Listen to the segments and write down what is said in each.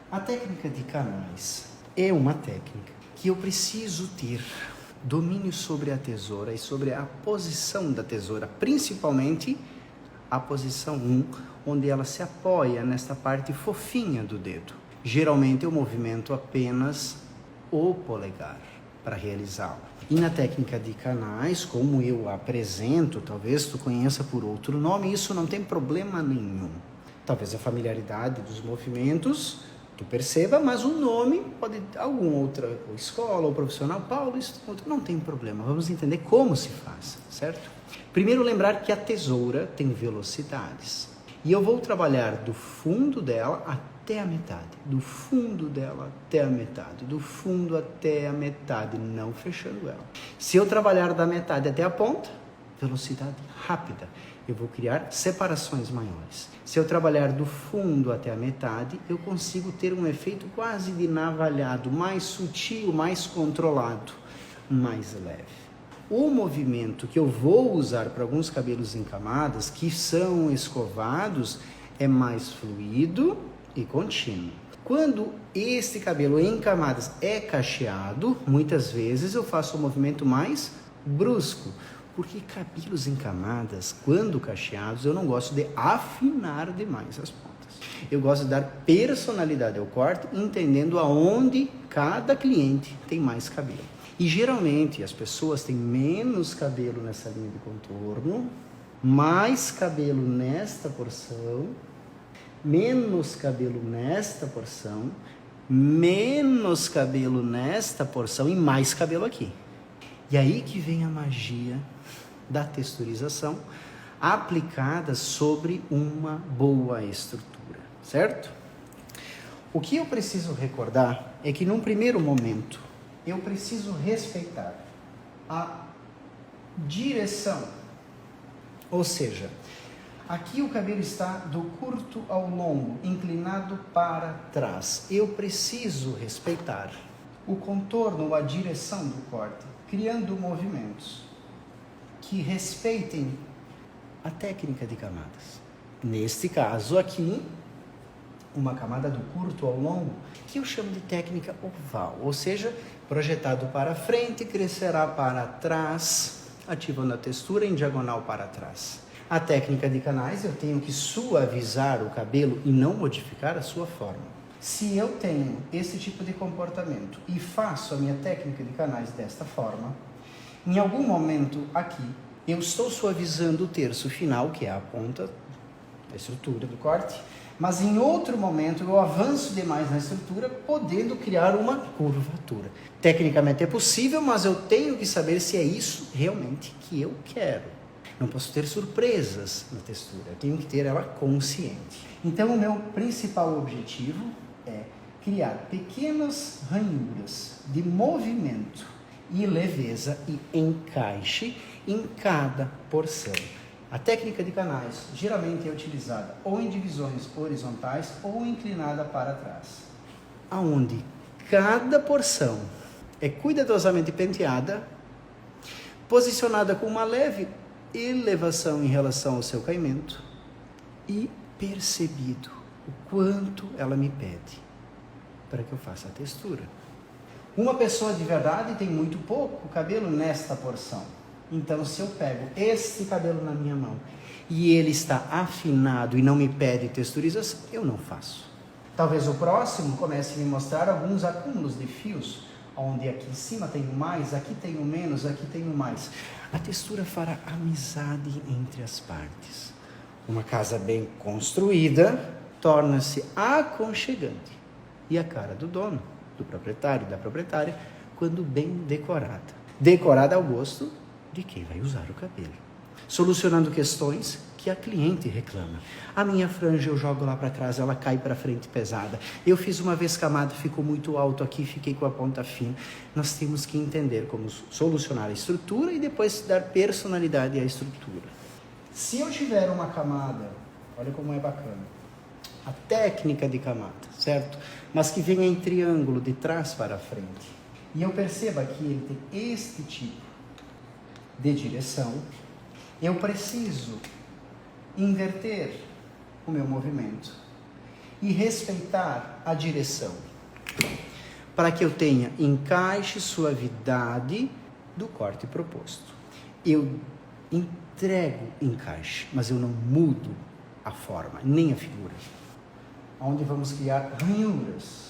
A técnica de canais é uma técnica que eu preciso ter domínio sobre a tesoura e sobre a posição da tesoura, principalmente a posição 1, onde ela se apoia nesta parte fofinha do dedo. Geralmente eu movimento apenas o polegar para realizá-la. E na técnica de canais, como eu apresento, talvez tu conheça por outro nome, isso não tem problema nenhum. Talvez a familiaridade dos movimentos tu perceba, mas o nome pode alguma outra escola ou profissional, Paulo, isso não tem problema. Vamos entender como se faz, certo? Primeiro lembrar que a tesoura tem velocidades. E eu vou trabalhar do fundo dela até a metade, do fundo dela até a metade, do fundo até a metade, não fechando ela. Se eu trabalhar da metade até a ponta, velocidade rápida, eu vou criar separações maiores. Se eu trabalhar do fundo até a metade, eu consigo ter um efeito quase de navalhado, mais sutil, mais controlado, mais leve. O movimento que eu vou usar para alguns cabelos em camadas, que são escovados, é mais fluido e contínuo. Quando este cabelo em camadas é cacheado, muitas vezes eu faço um movimento mais brusco, porque cabelos em camadas, quando cacheados, eu não gosto de afinar demais as pontas. Eu gosto de dar personalidade ao corte, entendendo aonde cada cliente tem mais cabelo. E geralmente as pessoas têm menos cabelo nessa linha de contorno, mais cabelo nesta porção, menos cabelo nesta porção, menos cabelo nesta porção e mais cabelo aqui. E aí que vem a magia da texturização aplicada sobre uma boa estrutura, certo? O que eu preciso recordar é que num primeiro momento eu preciso respeitar a direção, ou seja, aqui o cabelo está do curto ao longo, inclinado para trás. Eu preciso respeitar o contorno, a direção do corte, criando movimentos que respeitem a técnica de camadas. Neste caso aqui, uma camada do curto ao longo, que eu chamo de técnica oval, ou seja, projetado para frente, crescerá para trás, ativando a textura em diagonal para trás. A técnica de canais, eu tenho que suavizar o cabelo e não modificar a sua forma. Se eu tenho esse tipo de comportamento e faço a minha técnica de canais desta forma, em algum momento aqui, eu estou suavizando o terço final, que é a ponta, a estrutura do corte, mas em outro momento eu avanço demais na estrutura, podendo criar uma curvatura. Tecnicamente é possível, mas eu tenho que saber se é isso realmente que eu quero. Não posso ter surpresas na textura, eu tenho que ter ela consciente. Então o meu principal objetivo é criar pequenas ranhuras de movimento e leveza e encaixe em cada porção. A técnica de canais geralmente é utilizada ou em divisões horizontais ou inclinada para trás, aonde cada porção é cuidadosamente penteada, posicionada com uma leve elevação em relação ao seu caimento e percebido o quanto ela me pede para que eu faça a textura. Uma pessoa de verdade tem muito pouco cabelo nesta porção. Então, se eu pego esse cabelo na minha mão e ele está afinado e não me pede texturização, eu não faço. Talvez o próximo comece a me mostrar alguns acúmulos de fios, onde aqui em cima tenho mais, aqui tenho menos, aqui tenho mais. A textura fará amizade entre as partes. Uma casa bem construída torna-se aconchegante. E a cara do dono, do proprietário, da proprietária, quando bem decorada. Decorada ao gosto de quem vai usar o cabelo. Solucionando questões que a cliente reclama. A minha franja eu jogo lá para trás, ela cai para frente pesada. Eu fiz uma vez camada, ficou muito alto aqui, fiquei com a ponta fina. Nós temos que entender como solucionar a estrutura e depois dar personalidade à estrutura. Se eu tiver uma camada, olha como é bacana, a técnica de camada, certo? Mas que venha em triângulo de trás para frente. E eu perceba que ele tem este tipo de direção, eu preciso inverter o meu movimento e respeitar a direção, para que eu tenha encaixe e suavidade do corte proposto. Eu entrego encaixe, mas eu não mudo a forma, nem a figura. Onde vamos criar ranhuras,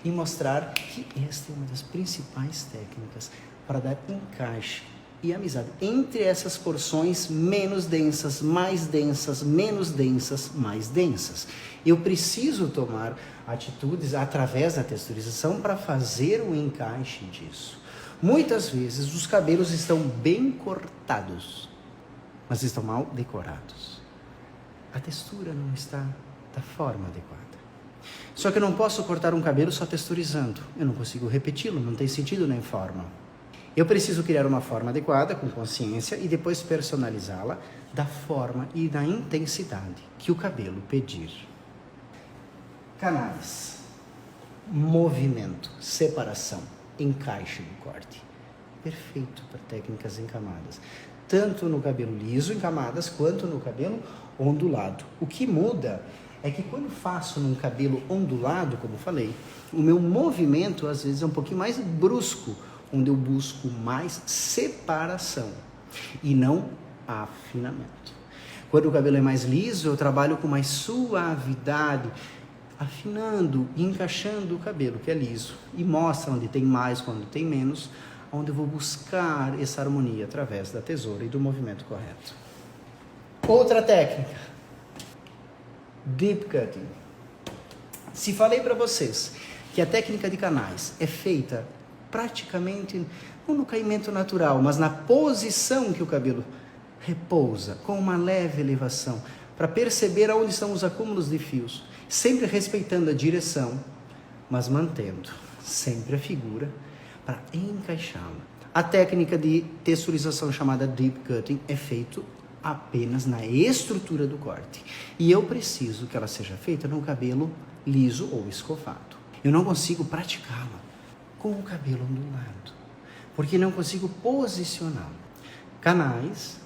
e mostrar que esta é uma das principais técnicas para dar encaixe e amizade entre essas porções menos densas, mais densas, menos densas, mais densas. Eu preciso tomar atitudes através da texturização para fazer o encaixe disso. Muitas vezes os cabelos estão bem cortados, mas estão mal decorados. A textura não está da forma adequada. Só que eu não posso cortar um cabelo só texturizando. Eu não consigo repeti-lo, não tem sentido nem forma. Eu preciso criar uma forma adequada, com consciência, e depois personalizá-la da forma e da intensidade que o cabelo pedir. Canais, movimento, separação, encaixe do corte. Perfeito para técnicas em camadas. Tanto no cabelo liso em camadas, quanto no cabelo ondulado. O que muda é que quando faço num cabelo ondulado, como falei, o meu movimento às vezes é um pouquinho mais brusco, onde eu busco mais separação e não afinamento. Quando o cabelo é mais liso, eu trabalho com mais suavidade, afinando e encaixando o cabelo que é liso e mostra onde tem mais, quando tem menos, onde eu vou buscar essa harmonia através da tesoura e do movimento correto. Outra técnica, deep cutting. Se falei para vocês que a técnica de canais é feita praticamente não no caimento natural, mas na posição que o cabelo repousa, com uma leve elevação, para perceber aonde estão os acúmulos de fios, sempre respeitando a direção, mas mantendo sempre a figura para encaixá-la. A técnica de texturização chamada deep cutting é feita apenas na estrutura do corte. E eu preciso que ela seja feita no cabelo liso ou escovado. Eu não consigo praticá-la com o cabelo ondulado, porque não consigo posicioná-lo. Canais,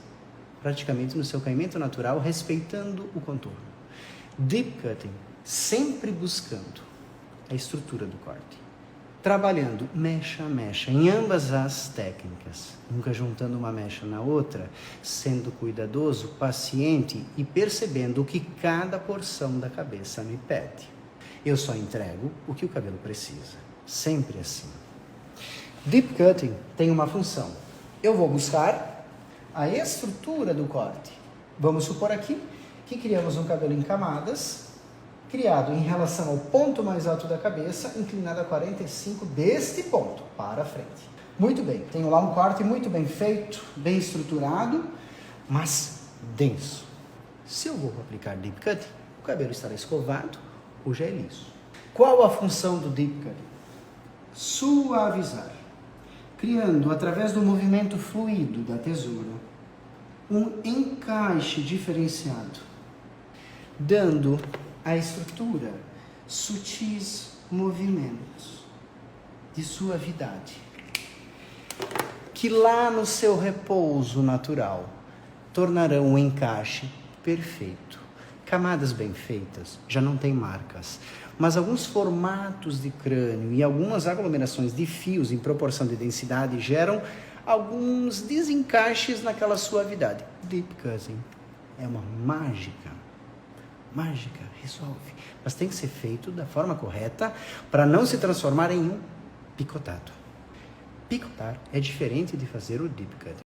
praticamente no seu caimento natural, respeitando o contorno. Deep cutting, sempre buscando a estrutura do corte. Trabalhando mecha a mecha em ambas as técnicas, nunca juntando uma mecha na outra, sendo cuidadoso, paciente e percebendo o que cada porção da cabeça me pede. Eu só entrego o que o cabelo precisa, sempre assim. Deep cutting tem uma função. Eu vou buscar a estrutura do corte. Vamos supor aqui que criamos um cabelo em camadas, criado em relação ao ponto mais alto da cabeça, inclinado a 45 deste ponto, para frente. Muito bem, tenho lá um corte muito bem feito, bem estruturado, mas denso. Se eu vou aplicar deep cutting, o cabelo estará escovado ou já é liso. Qual a função do deep cutting? Suavizar, criando, através do movimento fluido da tesoura, um encaixe diferenciado, dando a estrutura sutis movimentos de suavidade, que lá no seu repouso natural tornarão o encaixe perfeito. Camadas bem feitas já não tem marcas, mas alguns formatos de crânio e algumas aglomerações de fios em proporção de densidade geram alguns desencaixes naquela suavidade. Deep cutting é uma mágica, resolve, mas tem que ser feito da forma correta para não se transformar em um picotado. Picotar é diferente de fazer o deep cutting.